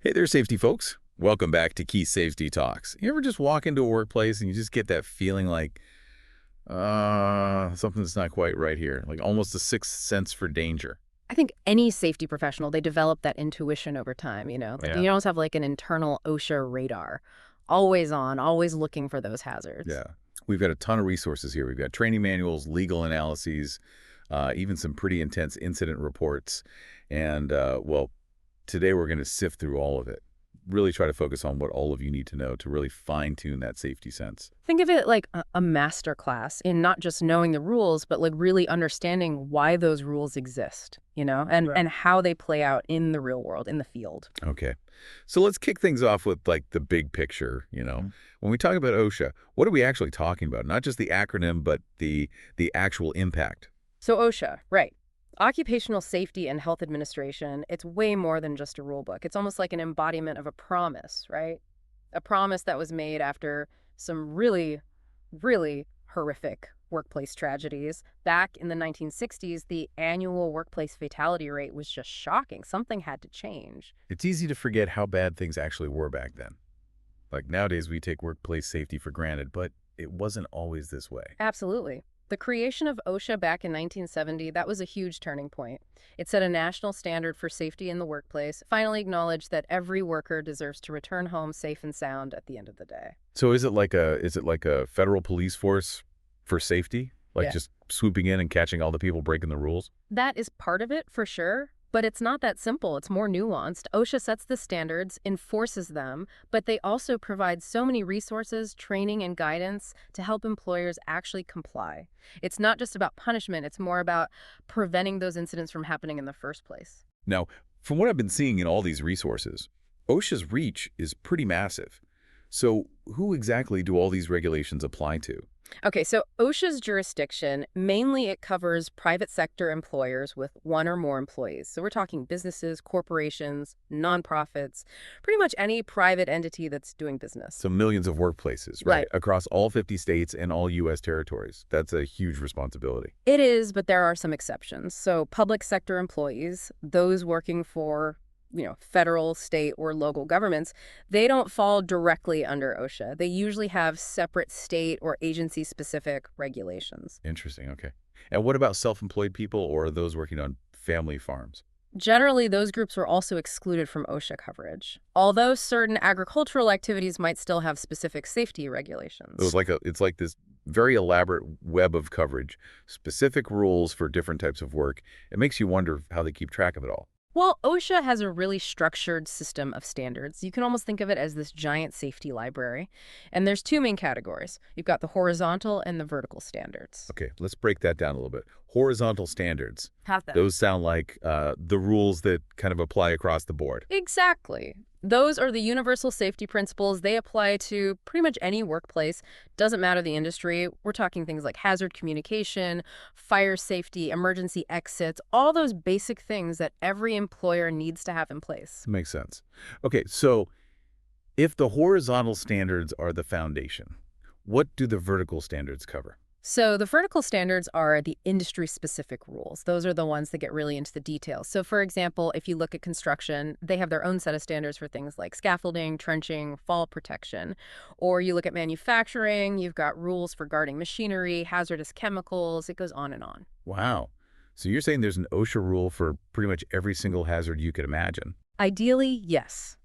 Hey there, safety folks. Welcome back to Key Safety Talks. You ever just walk into a workplace and you just get that feeling like, something's not quite right here, like almost a sixth sense for danger? I think any safety professional, they develop that intuition over time, Like Yeah, you almost have like an internal OSHA radar, always on, always looking for those hazards. yeah. We've got a ton of resources here. We've got training manuals, legal analyses, even some pretty intense incident reports. And, today we're going to sift through all of it. Really try to focus on what all of you need to know to really fine-tune that safety sense. Think of it like a master class in not just knowing the rules, but like really understanding why those rules exist, and Right. and how they play out in the real world, in the field. Okay. So let's kick things off with like the big picture. When we talk about OSHA, what are we actually talking about? Not just the acronym, but the actual impact. So OSHA, right. Occupational Safety and Health Administration, it's way more than just a rule book. It's almost like an embodiment of a promise, right? A promise that was made after some really, really horrific workplace tragedies. Back in the 1960s, the annual workplace fatality rate was just shocking. Something had to change. It's easy to forget how bad things actually were back then. Like nowadays we take workplace safety for granted, but it wasn't always this way. Absolutely. The creation of OSHA back in 1970, that was a huge turning point. It set a national standard for safety in the workplace, finally acknowledged that every worker deserves to return home safe and sound at the end of the day. So is it like a federal police force for safety? Like Yeah. just swooping in and catching all the people breaking the rules? That is part of it for sure, but it's not that simple. It's more nuanced. OSHA sets the standards, enforces them, but they also provide so many resources, training, and guidance to help employers actually comply. It's not just about punishment, it's more about preventing those incidents from happening in the first place. Now, from what I've been seeing in all these resources, OSHA's reach is pretty massive. So who exactly do all these regulations apply to? Okay, so OSHA's jurisdiction, mainly it covers private sector employers with one or more employees. So we're talking businesses, corporations, nonprofits, pretty much any private entity that's doing business. So millions of workplaces, right? Right. Across all 50 states and all U.S. territories. That's a huge responsibility. It is, but there are some exceptions. So public sector employees, those working for, federal, state, or local governments, they don't fall directly under OSHA. They usually have separate state or agency-specific regulations. Interesting, okay. And what about self-employed people or those working on family farms? Generally, those groups were also excluded from OSHA coverage, although certain agricultural activities might still have specific safety It was regulations. like it's like this very elaborate web of coverage, specific rules for different types of work. It makes you wonder how they keep track of it all. Well, OSHA has a really structured system of standards. You can almost think of it as this giant safety library. And there's two main categories. You've got the horizontal and the vertical standards. Okay, let's break that down a little bit. Horizontal standards. Have them. Those sound like the rules that kind of apply across the board. Exactly. Those are the universal safety principles. They apply to pretty much any workplace. Doesn't matter the industry. We're talking things like hazard communication, fire safety, emergency exits, all those basic things that every employer needs to have in place. Makes sense. Okay, so if the horizontal standards are the foundation, what do the vertical standards cover? So the vertical standards are the industry-specific rules. Those are the ones that get really into the details. So for example, if you look at construction, they have their own set of standards for things like scaffolding, trenching, fall protection. Or you look at manufacturing, you've got rules for guarding machinery, hazardous chemicals, it goes on and on. Wow. So you're saying there's an OSHA rule for pretty much every single hazard you could imagine. Ideally, yes.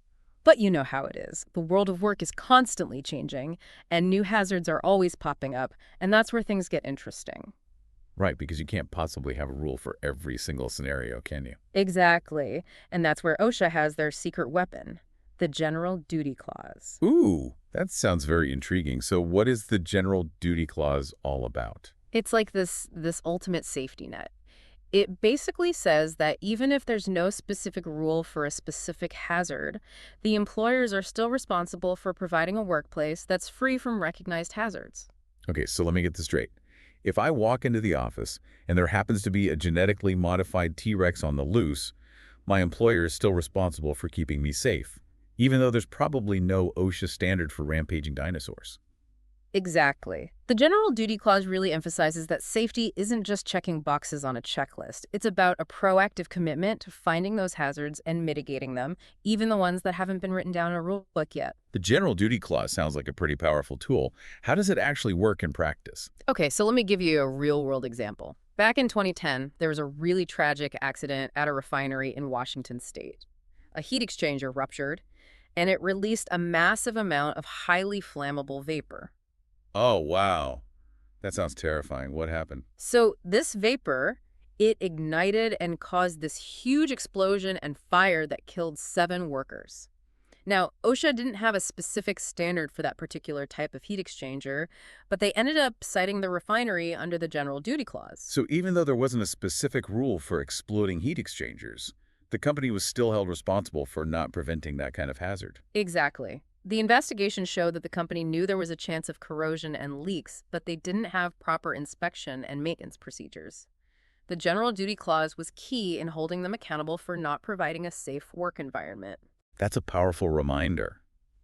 But you know how it is. The world of work is constantly changing, and new hazards are always popping up, and that's where things get interesting. Right, because you can't possibly have a rule for every single scenario, can you? Exactly. And that's where OSHA has their secret weapon, the General Duty Clause. Ooh, that sounds very intriguing. So what is the general duty clause all about? It's like this ultimate safety net. It basically says that even if there's no specific rule for a specific hazard, the employers are still responsible for providing a workplace that's free from recognized hazards. Okay, so let me get this straight. If I walk into the office and there happens to be a genetically modified T-Rex on the loose, my employer is still responsible for keeping me safe, even though there's probably no OSHA standard for rampaging dinosaurs. Exactly. The general duty clause really emphasizes that safety isn't just checking boxes on a checklist. It's about a proactive commitment to finding those hazards and mitigating them, even the ones that haven't been written down in a rule book yet. The general duty clause sounds like a pretty powerful tool. How does it actually work in practice? Okay, so let me give you a real-world example. Back in 2010, there was a really tragic accident at a refinery in Washington state. A heat exchanger ruptured, and it released a massive amount of highly flammable vapor. Oh, wow. That sounds terrifying. What happened? So this vapor, it ignited and caused this huge explosion and fire that killed 7 workers. Now, OSHA didn't have a specific standard for that particular type of heat exchanger, but they ended up citing the refinery under the general duty clause. So even though there wasn't a specific rule for exploding heat exchangers, the company was still held responsible for not preventing that kind of hazard. Exactly. The investigation showed that the company knew there was a chance of corrosion and leaks, but they didn't have proper inspection and maintenance procedures. The general duty clause was key in holding them accountable for not providing a safe work environment. That's a powerful reminder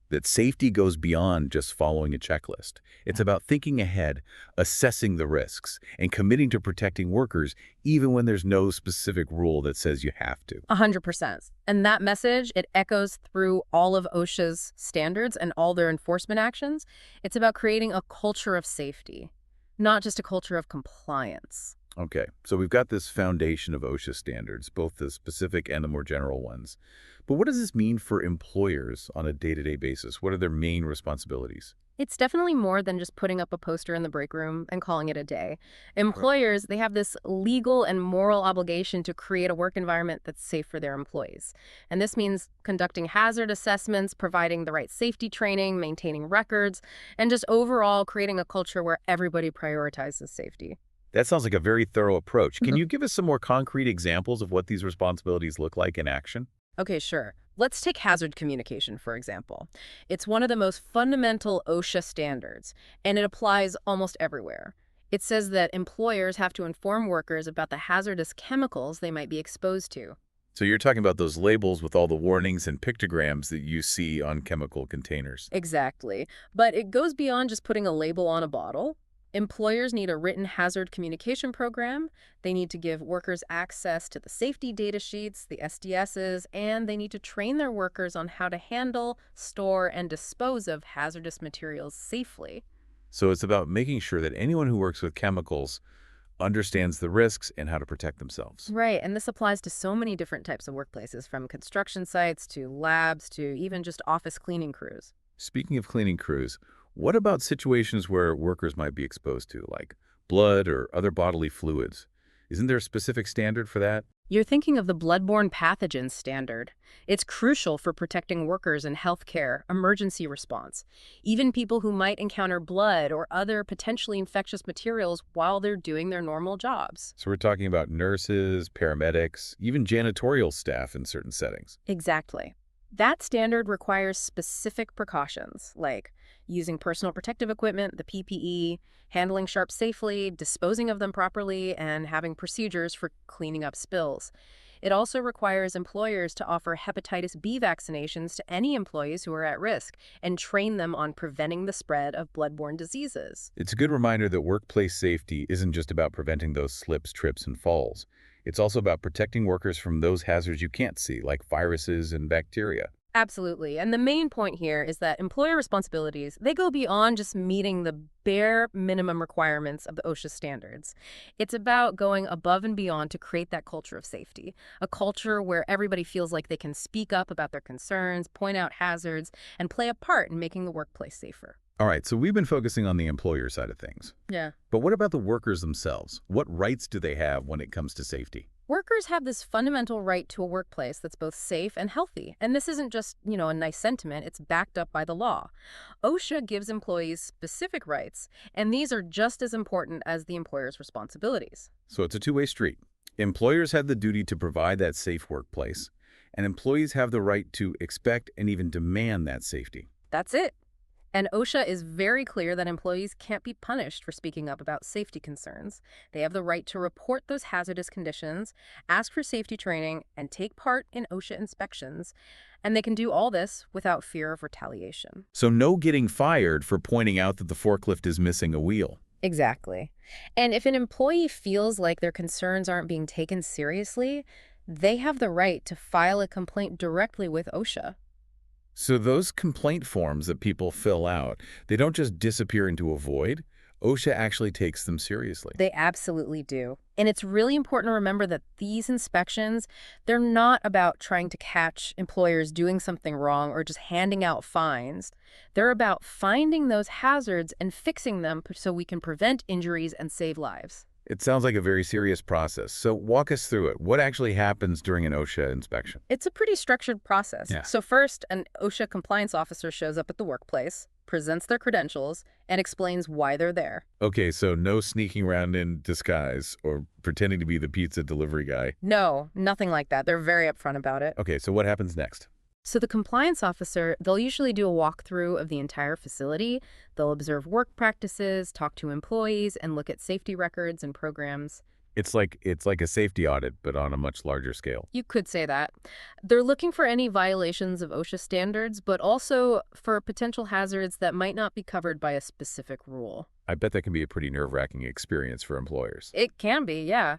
that safety goes beyond just following a checklist. It's about thinking ahead, assessing the risks, and committing to protecting workers even when there's no specific rule that says you have to. 100%. And that message, it echoes through all of OSHA's standards and all their enforcement actions. It's about creating a culture of safety, not just a culture of compliance. Okay, so we've got this foundation of OSHA standards, both the specific and the more general ones. But what does this mean for employers on a day-to-day basis? What are their main responsibilities? It's definitely more than just putting up a poster in the break room and calling it a day. Right. Employers, they have this legal and moral obligation to create a work environment that's safe for their employees. And this means conducting hazard assessments, providing the right safety training, maintaining records, and just overall creating a culture where everybody prioritizes safety. That sounds like a very thorough approach. Can you give us some more concrete examples of what these responsibilities look like in action? Okay, sure. Let's take hazard communication, for example. It's one of the most fundamental OSHA standards, and it applies almost everywhere. It says that employers have to inform workers about the hazardous chemicals they might be exposed to. So you're talking about those labels with all the warnings and pictograms that you see on chemical containers. Exactly. But it goes beyond just putting a label on a bottle. Employers need a written hazard communication program. They need to give workers access to the safety data sheets, the SDSs, and they need to train their workers on how to handle, store, and dispose of hazardous materials safely. So it's about making sure that anyone who works with chemicals understands the risks and how to protect themselves. Right, and this applies to so many different types of workplaces, from construction sites to labs to even just office cleaning crews. Speaking of cleaning crews, what about situations where workers might be exposed to, like blood or other bodily fluids? Isn't there a specific standard for that? You're thinking of the bloodborne pathogens standard. It's crucial for protecting workers in healthcare, emergency response, even people who might encounter blood or other potentially infectious materials while they're doing their normal jobs. So we're talking about nurses, paramedics, even janitorial staff in certain settings. Exactly. That standard requires specific precautions, like using personal protective equipment, the PPE, handling sharps safely, disposing of them properly, and having procedures for cleaning up spills. It also requires employers to offer hepatitis B vaccinations to any employees who are at risk and train them on preventing the spread of bloodborne diseases. It's a good reminder that workplace safety isn't just about preventing those slips, trips, and falls. It's also about protecting workers from those hazards you can't see, like viruses and bacteria. Absolutely. And the main point here is that employer responsibilities, they go beyond just meeting the bare minimum requirements of the OSHA standards. It's about going above and beyond to create that culture of safety, a culture where everybody feels like they can speak up about their concerns, point out hazards, and play a part in making the workplace safer. All right, so we've been focusing on the employer side of things. Yeah. But what about the workers themselves? What rights do they have when it comes to safety? Workers have this fundamental right to a workplace that's both safe and healthy. And this isn't just, a nice sentiment, it's backed up by the law. OSHA gives employees specific rights, and these are just as important as the employer's responsibilities. So it's a two-way street. Employers have the duty to provide that safe workplace, and employees have the right to expect and even demand that safety. That's it. And OSHA is very clear that employees can't be punished for speaking up about safety concerns. They have the right to report those hazardous conditions, ask for safety training, and take part in OSHA inspections. And they can do all this without fear of retaliation. So no getting fired for pointing out that the forklift is missing a wheel. Exactly. And if an employee feels like their concerns aren't being taken seriously, they have the right to file a complaint directly with OSHA. So those complaint forms that people fill out, they don't just disappear into a void. OSHA actually takes them seriously. They absolutely do. And it's really important to remember that these inspections, they're not about trying to catch employers doing something wrong or just handing out fines. They're about finding those hazards and fixing them so we can prevent injuries and save lives. It sounds like a very serious process. So walk us through it. What actually happens during an OSHA inspection? It's a pretty structured process. Yeah. So first, an OSHA compliance officer shows up at the workplace, presents their credentials, and explains why they're there. Okay, so no sneaking around in disguise or pretending to be the pizza delivery guy. No, nothing like that. They're very upfront about it. Okay, so what happens next? So the compliance officer, they'll usually do a walkthrough of the entire facility. They'll observe work practices, talk to employees, and look at safety records and programs. It's like a safety audit, but on a much larger scale. You could say that. They're looking for any violations of OSHA standards, but also for potential hazards that might not be covered by a specific rule. I bet that can be a pretty nerve-wracking experience for employers. It can be, yeah.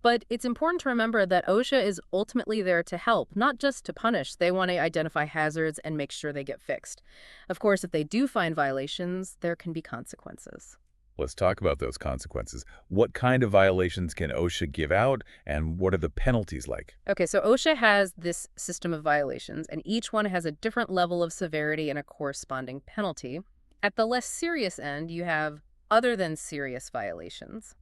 But it's important to remember that OSHA is ultimately there to help, not just to punish. They want to identify hazards and make sure they get fixed. Of course, if they do find violations, there can be consequences. Let's talk about those consequences. What kind of violations can OSHA give out, and what are the penalties like? Okay, so OSHA has this system of violations, and each one has a different level of severity and a corresponding penalty. At the less serious end, you have other than serious violations.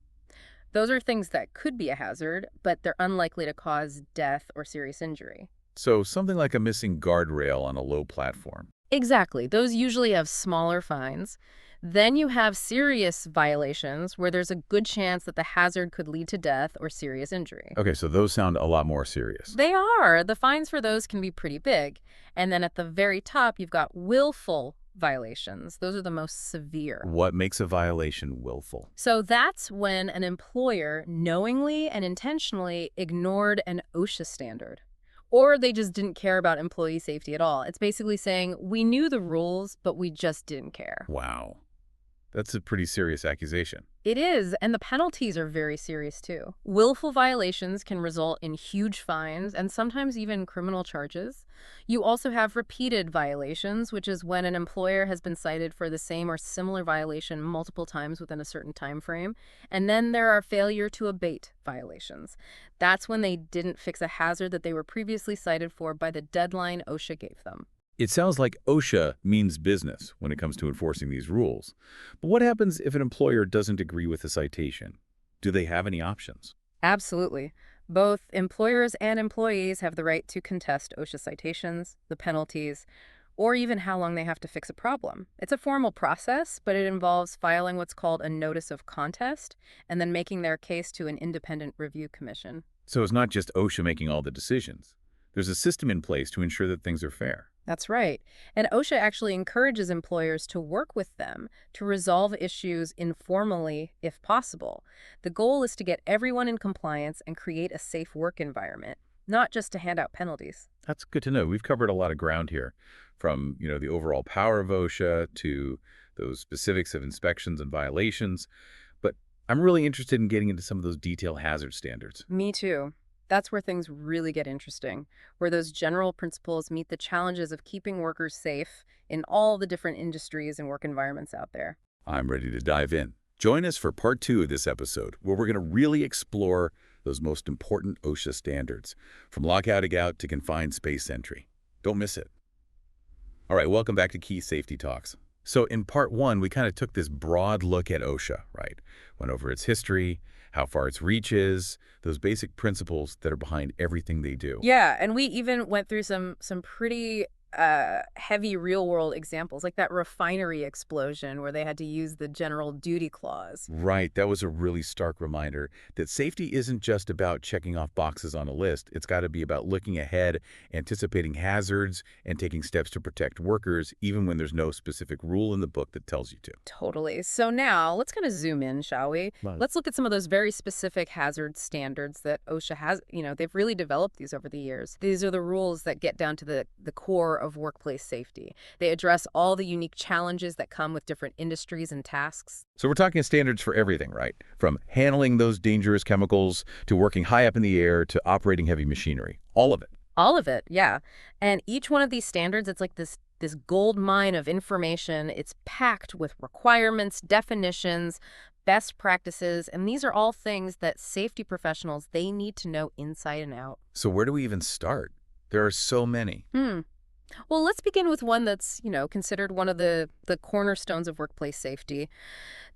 Those are things that could be a hazard, but they're unlikely to cause death or serious injury. So something like a missing guardrail on a low platform. Exactly. Those usually have smaller fines. Then you have serious violations where there's a good chance that the hazard could lead to death or serious injury. Okay, so those sound a lot more serious. They are. The fines for those can be pretty big. And then at the very top, you've got willful violations. Those are the most severe. What makes a violation willful? So that's when an employer knowingly and intentionally ignored an OSHA standard. Or they just didn't care about employee safety at all. It's basically saying, we knew the rules, but we just didn't care. Wow. That's a pretty serious accusation. It is, and the penalties are very serious too. Willful violations can result in huge fines and sometimes even criminal charges. You also have repeated violations, which is when an employer has been cited for the same or similar violation multiple times within a certain time frame. And then there are failure to abate violations. That's when they didn't fix a hazard that they were previously cited for by the deadline OSHA gave them. It sounds like OSHA means business when it comes to enforcing these rules. But what happens if an employer doesn't agree with a citation? Do they have any options? Absolutely. Both employers and employees have the right to contest OSHA citations, the penalties, or even how long they have to fix a problem. It's a formal process, but it involves filing what's called a notice of contest and then making their case to an independent review commission. So it's not just OSHA making all the decisions. There's a system in place to ensure that things are fair. That's right. And OSHA actually encourages employers to work with them to resolve issues informally if possible. The goal is to get everyone in compliance and create a safe work environment, not just to hand out penalties. That's good to know. We've covered a lot of ground here, from the overall power of OSHA to those specifics of inspections and violations. But I'm really interested in getting into some of those detailed hazard standards. Me too. That's where things really get interesting, where those general principles meet the challenges of keeping workers safe in all the different industries and work environments out there. I'm ready to dive in. Join us for part 2 of this episode, where we're going to really explore those most important OSHA standards, from lockout to confined space entry. Don't miss it. All right, welcome back to Key Safety Talks. So in part 1, we kind of took this broad look at OSHA, right? Went over its history, how far its reach is, those basic principles that are behind everything they do. Yeah, and we even went through some pretty heavy real-world examples, like that refinery explosion where they had to use the general duty clause. Right, that was a really stark reminder that safety isn't just about checking off boxes on a list. It's got to be about looking ahead, anticipating hazards, and taking steps to protect workers, even when there's no specific rule in the book that tells you to. Totally. So now let's kind of zoom in, shall we? Right. Let's look at some of those very specific hazard standards that OSHA has. They've really developed these over the years. These are the rules that get down to the core of workplace safety. They address all the unique challenges that come with different industries and tasks. So we're talking standards for everything, right? From handling those dangerous chemicals to working high up in the air to operating heavy machinery. All of it. All of it, yeah. And each one of these standards, it's like this gold mine of information. It's packed with requirements, definitions, best practices, and these are all things that safety professionals, they need to know inside and out. So where do we even start? There are so many. Well, let's begin with one that's, considered one of the cornerstones of workplace safety,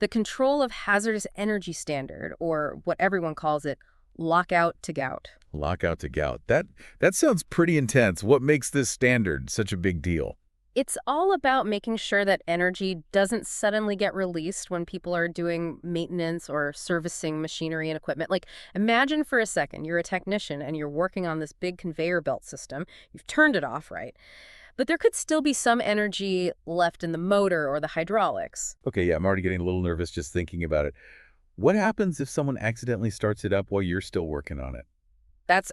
the Control of Hazardous Energy Standard, or what everyone calls it, lockout to gout. Lockout to gout. That sounds pretty intense. What makes this standard such a big deal? It's all about making sure that energy doesn't suddenly get released when people are doing maintenance or servicing machinery and equipment. Like, imagine for a second you're a technician and you're working on this big conveyor belt system. You've turned it off, right? But there could still be some energy left in the motor or the hydraulics. Okay, yeah, I'm already getting a little nervous just thinking about it. What happens if someone accidentally starts it up while you're still working on it? That's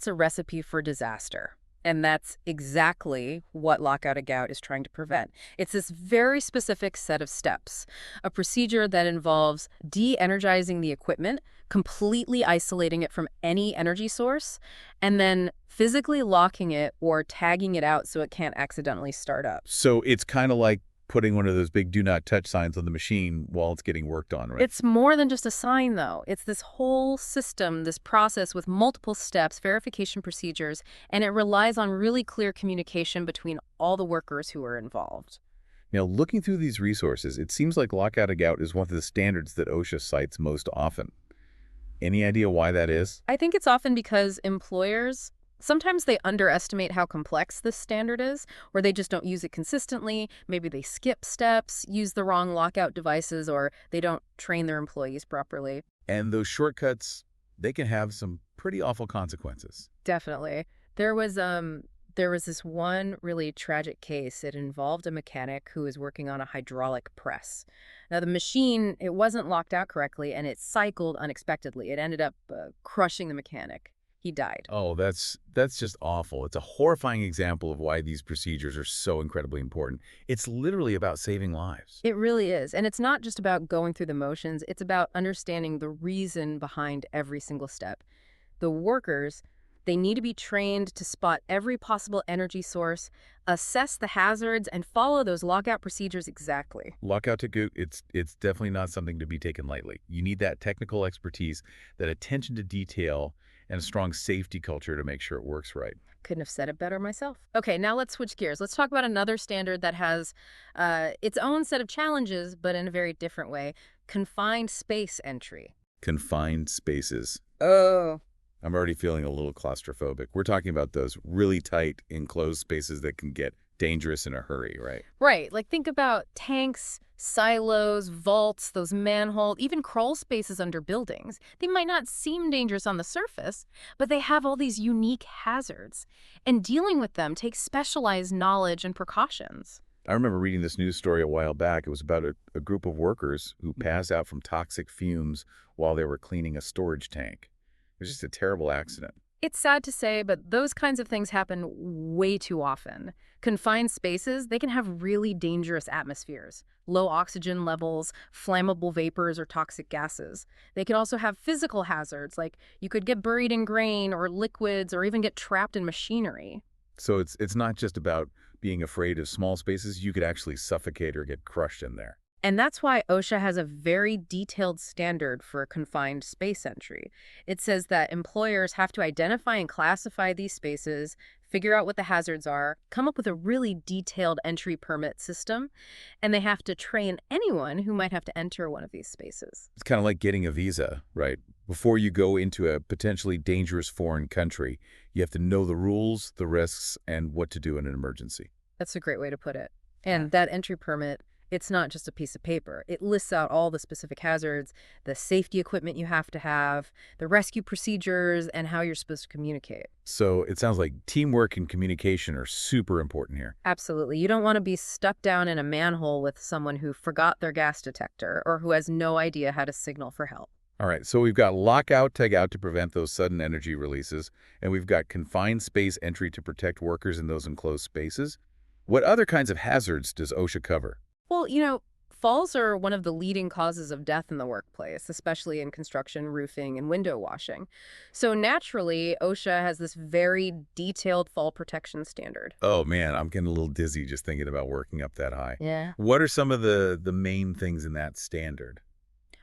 a recipe for disaster. And that's exactly what lockout to gout is trying to prevent. It's this very specific set of steps, a procedure that involves de-energizing the equipment, completely isolating it from any energy source, and then physically locking it or tagging it out so it can't accidentally start up. So it's kind of like putting one of those big do not touch signs on the machine while it's getting worked on, right? It's more than just a sign, though. It's this whole system, this process with multiple steps, verification procedures, and it relies on really clear communication between all the workers who are involved. Now, looking through these resources, it seems like lockout to gout is one of the standards that OSHA cites most often. Any idea why that is? I think it's often because employers, sometimes they underestimate how complex this standard is, or they just don't use it consistently. Maybe they skip steps, use the wrong lockout devices, or they don't train their employees properly. And those shortcuts, they can have some pretty awful consequences. Definitely. There was this one really tragic case. It involved a mechanic who was working on a hydraulic press. Now, the machine, it wasn't locked out correctly, and it cycled unexpectedly. It ended up crushing the mechanic. He died. Oh, that's just awful. It's a horrifying example of why these procedures are so incredibly important. It's literally about saving lives. It really is. And it's not just about going through the motions. It's about understanding the reason behind every single step. The workers, they need to be trained to spot every possible energy source, assess the hazards, and follow those lockout procedures exactly. Lockout to gout, it's definitely not something to be taken lightly. You need that technical expertise, that attention to detail, and a strong safety culture to make sure it works right. Couldn't have said it better myself. Okay, now let's switch gears. Let's talk about another standard that has its own set of challenges, but in a very different way. Confined space entry. Confined spaces. Oh. I'm already feeling a little claustrophobic. We're talking about those really tight, enclosed spaces that can get dangerous in a hurry, right? Right, like think about tanks, silos, vaults, those manhole, even crawl spaces under buildings. They might not seem dangerous on the surface, but they have all these unique hazards. And dealing with them takes specialized knowledge and precautions. I remember reading this news story a while back. It was about a group of workers who passed out from toxic fumes while they were cleaning a storage tank. It was just a terrible accident. It's sad to say, but those kinds of things happen way too often. Confined spaces, they can have really dangerous atmospheres, low oxygen levels, flammable vapors, or toxic gases. They can also have physical hazards, like you could get buried in grain or liquids or even get trapped in machinery. So it's not just about being afraid of small spaces. You could actually suffocate or get crushed in there. And that's why OSHA has a very detailed standard for confined space entry. It says that employers have to identify and classify these spaces, figure out what the hazards are, come up with a really detailed entry permit system, and they have to train anyone who might have to enter one of these spaces. It's kind of like getting a visa, right? Before you go into a potentially dangerous foreign country, you have to know the rules, the risks, and what to do in an emergency. That's a great way to put it. Yeah. And that entry permit, it's not just a piece of paper. It lists out all the specific hazards, the safety equipment you have to have, the rescue procedures, and how you're supposed to communicate. So it sounds like teamwork and communication are super important here. Absolutely. You don't want to be stuck down in a manhole with someone who forgot their gas detector or who has no idea how to signal for help. All right, so we've got lockout, tagout to prevent those sudden energy releases, and we've got confined space entry to protect workers in those enclosed spaces. What other kinds of hazards does OSHA cover? Well, falls are one of the leading causes of death in the workplace, especially in construction, roofing, and window washing. So naturally, OSHA has this very detailed fall protection standard. Oh man, I'm getting a little dizzy just thinking about working up that high. Yeah. What are some of the main things in that standard?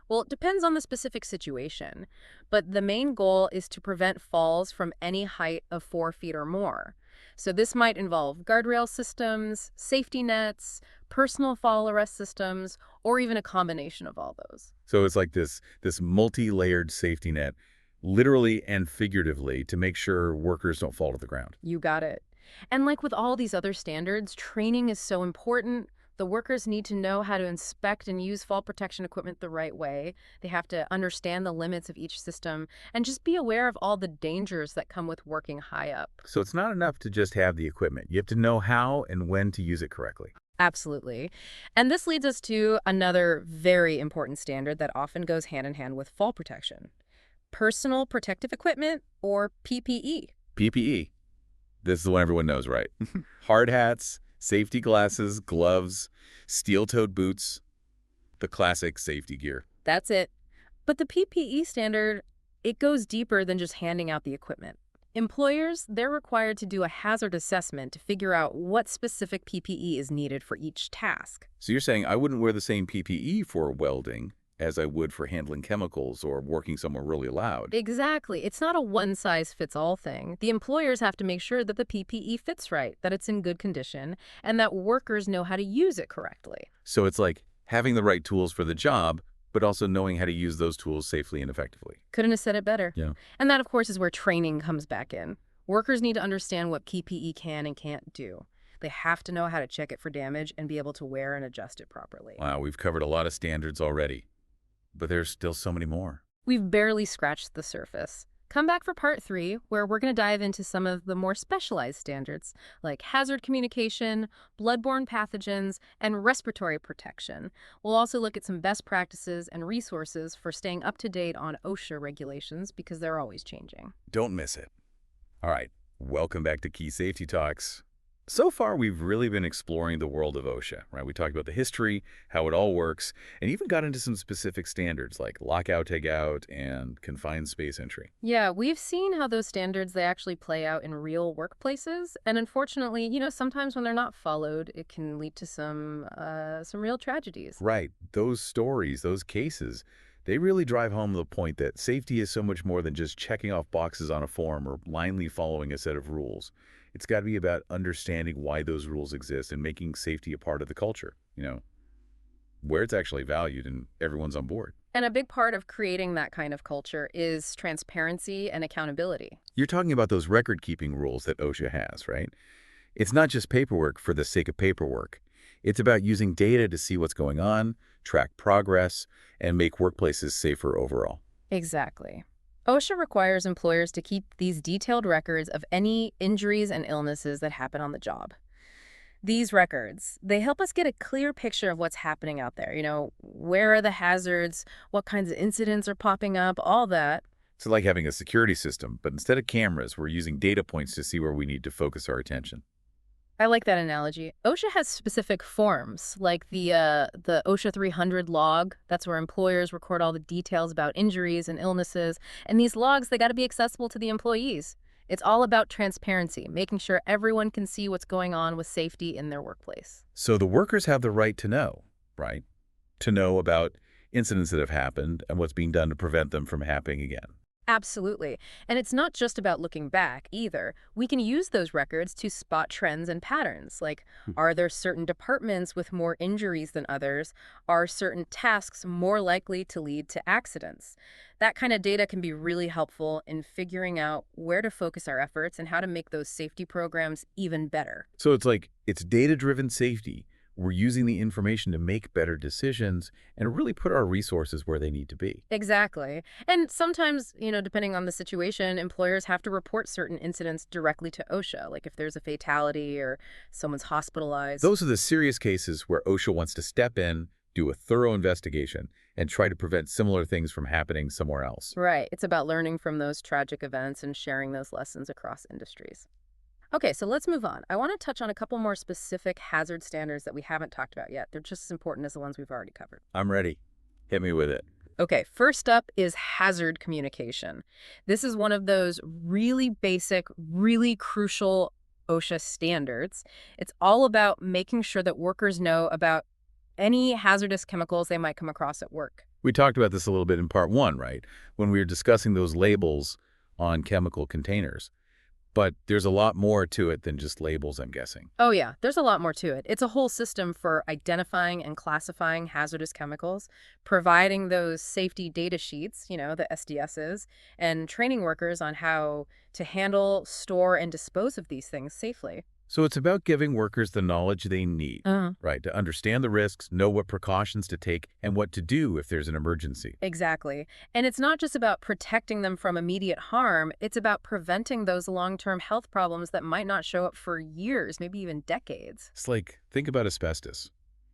Well, it depends on the specific situation, but the main goal is to prevent falls from any height of 4 feet or more. So this might involve guardrail systems, safety nets, personal fall arrest systems, or even a combination of all those. So it's like this multi-layered safety net, literally and figuratively, to make sure workers don't fall to the ground. You got it. And like with all these other standards, training is so important. The workers need to know how to inspect and use fall protection equipment the right way. They have to understand the limits of each system and just be aware of all the dangers that come with working high up. So it's not enough to just have the equipment. You have to know how and when to use it correctly. Absolutely. And this leads us to another very important standard that often goes hand in hand with fall protection: personal protective equipment, or PPE. PPE. This is the one everyone knows, right? Hard hats, safety glasses, gloves, steel-toed boots, the classic safety gear. That's it. But the PPE standard, it goes deeper than just handing out the equipment. Employers, they're required to do a hazard assessment to figure out what specific PPE is needed for each task. So you're saying I wouldn't wear the same PPE for welding as I would for handling chemicals or working somewhere really loud. Exactly. It's not a one-size-fits-all thing. The employers have to make sure that the PPE fits right, that it's in good condition, and that workers know how to use it correctly. So it's like having the right tools for the job, but also knowing how to use those tools safely and effectively. Couldn't have said it better. Yeah. And that, of course, is where training comes back in. Workers need to understand what PPE can and can't do. They have to know how to check it for damage and be able to wear and adjust it properly. Wow, we've covered a lot of standards already, but there's still so many more. We've barely scratched the surface. Come back for part 3, where we're going to dive into some of the more specialized standards, like hazard communication, bloodborne pathogens, and respiratory protection. We'll also look at some best practices and resources for staying up to date on OSHA regulations, because they're always changing. Don't miss it. All right, welcome back to Key Safety Talks. So far, we've really been exploring the world of OSHA, right? We talked about the history, how it all works, and even got into some specific standards like lockout, tagout, and confined space entry. Yeah, we've seen how those standards, they actually play out in real workplaces. And unfortunately, sometimes when they're not followed, it can lead to some real tragedies. Right. Those stories, those cases, they really drive home the point that safety is so much more than just checking off boxes on a form or blindly following a set of rules. It's got to be about understanding why those rules exist and making safety a part of the culture, where it's actually valued and everyone's on board. And a big part of creating that kind of culture is transparency and accountability. You're talking about those record-keeping rules that OSHA has, right? It's not just paperwork for the sake of paperwork. It's about using data to see what's going on, track progress, and make workplaces safer overall. Exactly. OSHA requires employers to keep these detailed records of any injuries and illnesses that happen on the job. These records, they help us get a clear picture of what's happening out there. Where are the hazards, what kinds of incidents are popping up, all that. It's like having a security system, but instead of cameras, we're using data points to see where we need to focus our attention. I like that analogy. OSHA has specific forms, like the OSHA 300 log. That's where employers record all the details about injuries and illnesses. And these logs, they got to be accessible to the employees. It's all about transparency, making sure everyone can see what's going on with safety in their workplace. So the workers have the right to know, right? To know about incidents that have happened and what's being done to prevent them from happening again. Absolutely. And it's not just about looking back either. We can use those records to spot trends and patterns. Like, Hmm. are there certain departments with more injuries than others? Are certain tasks more likely to lead to accidents? That kind of data can be really helpful in figuring out where to focus our efforts and how to make those safety programs even better. So it's like it's data-driven safety. We're using the information to make better decisions and really put our resources where they need to be. Exactly. And sometimes, depending on the situation, employers have to report certain incidents directly to OSHA, like if there's a fatality or someone's hospitalized. Those are the serious cases where OSHA wants to step in, do a thorough investigation, and try to prevent similar things from happening somewhere else. Right. It's about learning from those tragic events and sharing those lessons across industries. Okay, so let's move on. I want to touch on a couple more specific hazard standards that we haven't talked about yet. They're just as important as the ones we've already covered. I'm ready. Hit me with it. Okay, first up is hazard communication. This is one of those really basic, really crucial OSHA standards. It's all about making sure that workers know about any hazardous chemicals they might come across at work. We talked about this a little bit in part one, right? When we were discussing those labels on chemical containers. But there's a lot more to it than just labels, I'm guessing. Oh yeah, there's a lot more to it. It's a whole system for identifying and classifying hazardous chemicals, providing those safety data sheets, the SDSs, and training workers on how to handle, store, and dispose of these things safely. So it's about giving workers the knowledge they need, Uh, right, to understand the risks, know what precautions to take, and what to do if there's an emergency. exactly. And it's not just about protecting them from immediate harm, it's about preventing those long-term health problems that might not show up for years, maybe even decades. It's like, think about asbestos.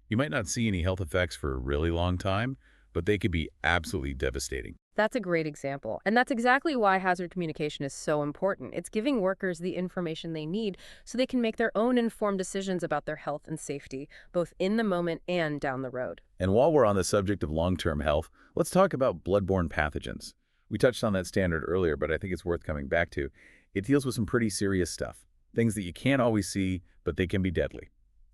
You might not see any health effects for a really long time, but they could be absolutely devastating. That's a great example. And that's exactly why hazard communication is so important. It's giving workers the information they need so they can make their own informed decisions about their health and safety, both in the moment and down the road. And while we're on the subject of long-term health, let's talk about bloodborne pathogens. We touched on that standard earlier, but I think it's worth coming back to. It deals with some pretty serious stuff, things that you can't always see, but they can be deadly.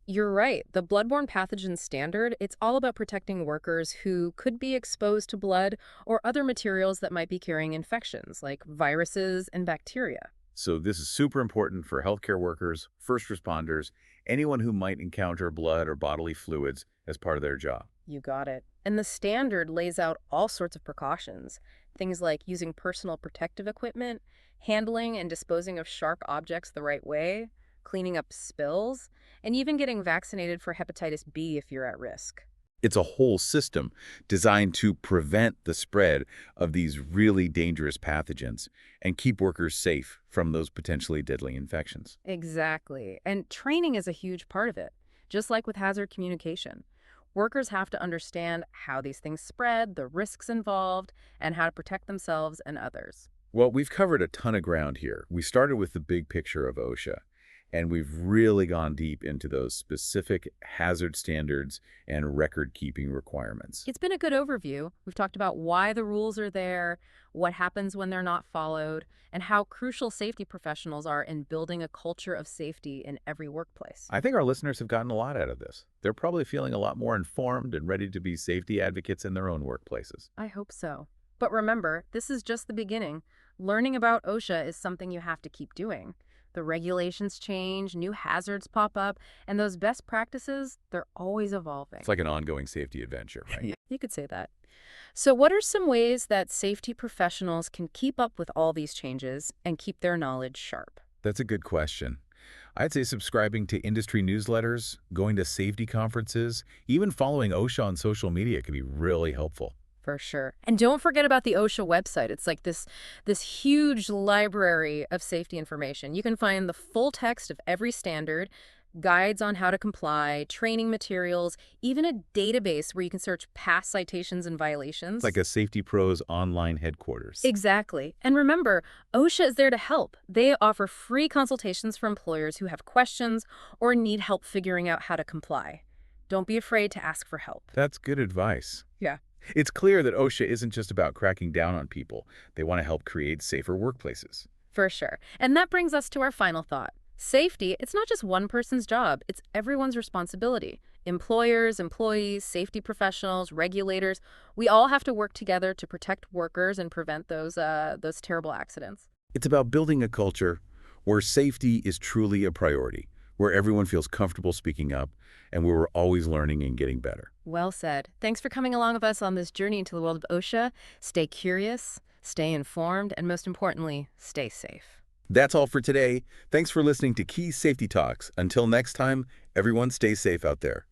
You're right. The bloodborne pathogen standard, it's all about protecting workers who could be exposed to blood or other materials that might be carrying infections, like viruses and bacteria. So this is super important for healthcare workers, first responders, anyone who might encounter blood or bodily fluids as part of their job. You got it. And the standard lays out all sorts of precautions, things like using personal protective equipment, handling and disposing of sharp objects the right way, cleaning up spills, and even getting vaccinated for hepatitis B if you're at risk. It's a whole system designed to prevent the spread of these really dangerous pathogens and keep workers safe from those potentially deadly infections. Exactly. And training is a huge part of it, just like with hazard communication. Workers have to understand how these things spread, the risks involved, and how to protect themselves and others. Well, we've covered a ton of ground here. We started with the big picture of OSHA, and we've really gone deep into those specific hazard standards and record-keeping requirements. It's been a good overview. We've talked about why the rules are there, what happens when they're not followed, and how crucial safety professionals are in building a culture of safety in every workplace. I think our listeners have gotten a lot out of this. They're probably feeling a lot more informed and ready to be safety advocates in their own workplaces. I hope so. But remember, this is just the beginning. Learning about OSHA is something you have to keep doing. The regulations change, new hazards pop up, and those best practices, they're always evolving. It's like an ongoing safety adventure, right? Yeah, you could say that. So what are some ways that safety professionals can keep up with all these changes and keep their knowledge sharp? That's a good question. I'd say subscribing to industry newsletters, going to safety conferences, even following OSHA on social media can be really helpful. For sure. And don't forget about the OSHA website. It's like this huge library of safety information. You can find the full text of every standard, guides on how to comply, training materials, even a database where you can search past citations and violations. It's like a Safety Pros online headquarters. Exactly. And remember, OSHA is there to help. They offer free consultations for employers who have questions or need help figuring out how to comply. Don't be afraid to ask for help. That's good advice. Yeah. It's clear that OSHA isn't just about cracking down on people. They want to help create safer workplaces. For sure. And that brings us to our final thought. Safety, it's not just one person's job, it's everyone's responsibility. Employers, employees, safety professionals, regulators, we all have to work together to protect workers and prevent those terrible accidents. It's about building a culture where safety is truly a priority, where everyone feels comfortable speaking up, and where we're always learning and getting better. Well said. Thanks for coming along with us on this journey into the world of OSHA. Stay curious, stay informed, and most importantly, stay safe. That's all for today. Thanks for listening to Key Safety Talks. Until next time, everyone stay safe out there.